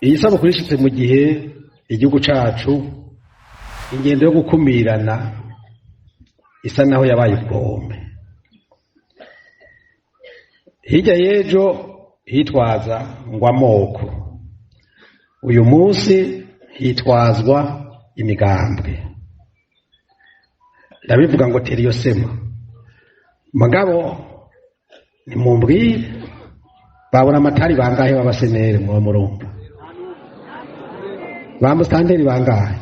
iyi sabukuru ishitse mu gihe igihugu cacu ingendo yo gukumirana isa naho yabaye ubwome. Hirya y'ejo hitwaza ngo amoko, uyu munsi hitwazwa imigambwe. Ndabivuga ngo teriyo sema magabo nimumbwire babura amatari bangahe b'abasenere mu murumba, bamustanderi bangahe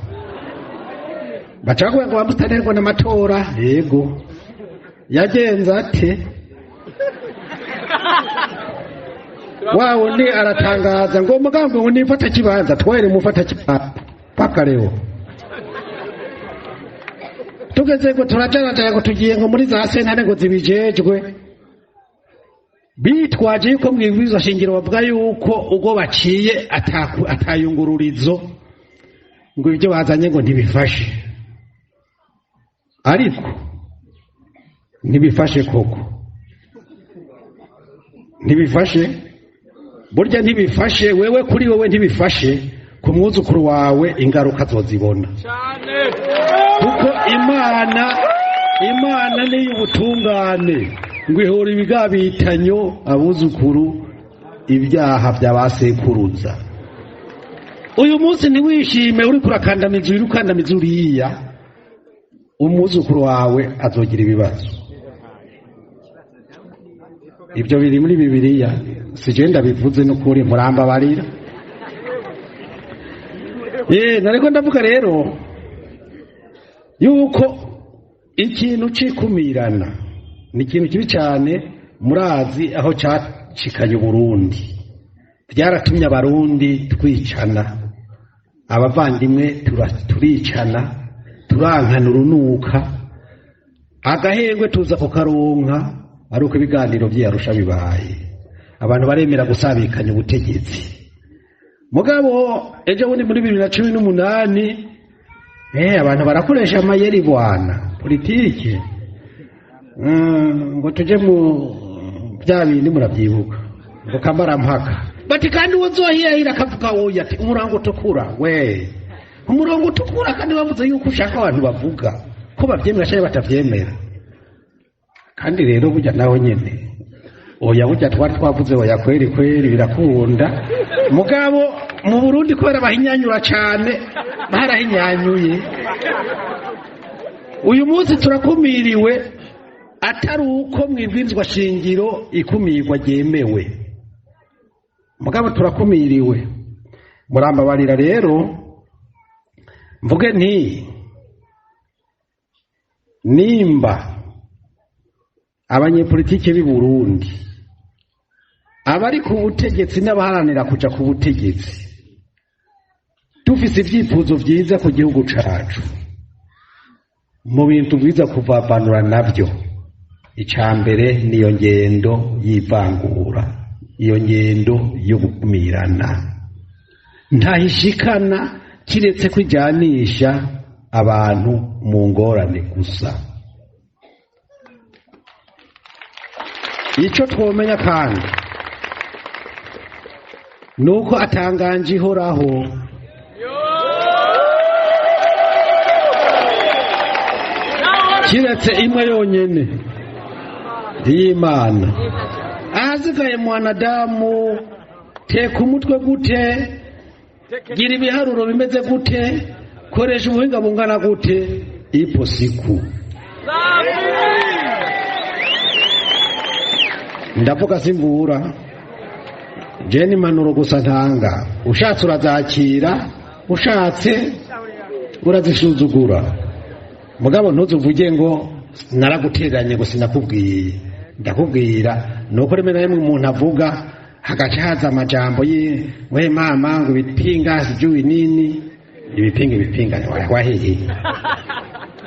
bacakuye ngo bamustanderi ngo n'amatora yego yagenza ate wawo ni aratangaza ngo mugambwe ngo nifata kibanza twere mufata kibanza paka leo tugeze ngo turajana ngo tugiye ngo muri za sentare ngo zibijejwe bitwaje yuko mwibwirizwa shingiro bavuga yuko ubwo baciye atayungururizo ngo ibyo bazanye ngo ntibifashe, ariko ntibifashe koko ntibifashe burya ntibifashe wewe kuri wewe ntibifashe ku mwuzukuru wawe ingaruka zozibona kuko imana ni y'ubutungane ngo ihora ibigabitanyo abuzukuru ibyaha by'abasekuruza. Uyu munsi ntiwishime uri kurakandamiza uriya umwuzukuru wawe azogira ibibazo. Ibyo biri muri Bibiliya sije ndabivuze n'ukuri murambabarira. Nariko ndavuga rero yuko ikintu cikumirana ni ikintu kibi cyane. Murazi aho cacikaye Burundi, byaratumye abarundi twicana, abavandimwe turicana, turankana urunuka, agahengwe tuza kukaronka ari uko ibiganiro by'Arusha bibaye, abantu baremera gusabikanya ubutegetsi. Mugabo ejo bundi muri 2018 abantu barakoresha amayeri bwana politike ngo tuje mu bya bindi murabyibuka ngo kamarampaka bati kandi wozohiyahira akavuga woya ati umurongo utukura we umurongo utukura kandi bavuze yuko ushaka abantu bavuga ko bavyemera cyangwa batavyemera. Kandi rero burya nawe nyene oya burya twavuze oya kweri birakunda. Mugabo mu Burundi kubera bahinyanyura cyane barahinyanyuye. Uyu munsi turakumiriwe atari uko mwibwirizwa shingiro ikumirwa ryemewe, mugabo turakumiriwe. Murambabarira rero mvuge nti nimba abanyepolitike b'i Burundi abari ku butegetsi n'abaharanira kuja ku butegetsi dufise ivyifuzo vyiza ku gihugu cacu, mu bintu bwiza kuvavanura navyo icambere niyo ngendo y'ivangura, iyo ngendo yo gukumirana ntahishikana kiretse kwijanisha abantu mu ngorane gusa. Ico twomenya kandi nuko atanganje ihoraho kiretse imwe yonyene y'Imana. Ahasigaye mwanadamu teka umutwe gute, gira ibiharuro bimeze gute, koresha ubuhinga bungana gute, ipo siku. Ndavuga simvura jeni manuro gusa ntanga, ushatse urazakira, ushatse urazisuzugura. Mugabo ntuzuvuge ngo naraguteranye ngo sinakubwiye. Ndakubwira nuko remera yemwe umuntu avuga hagaca haza amajambo ye we mama ngo ibipinga sijui nini ibipinga wahehe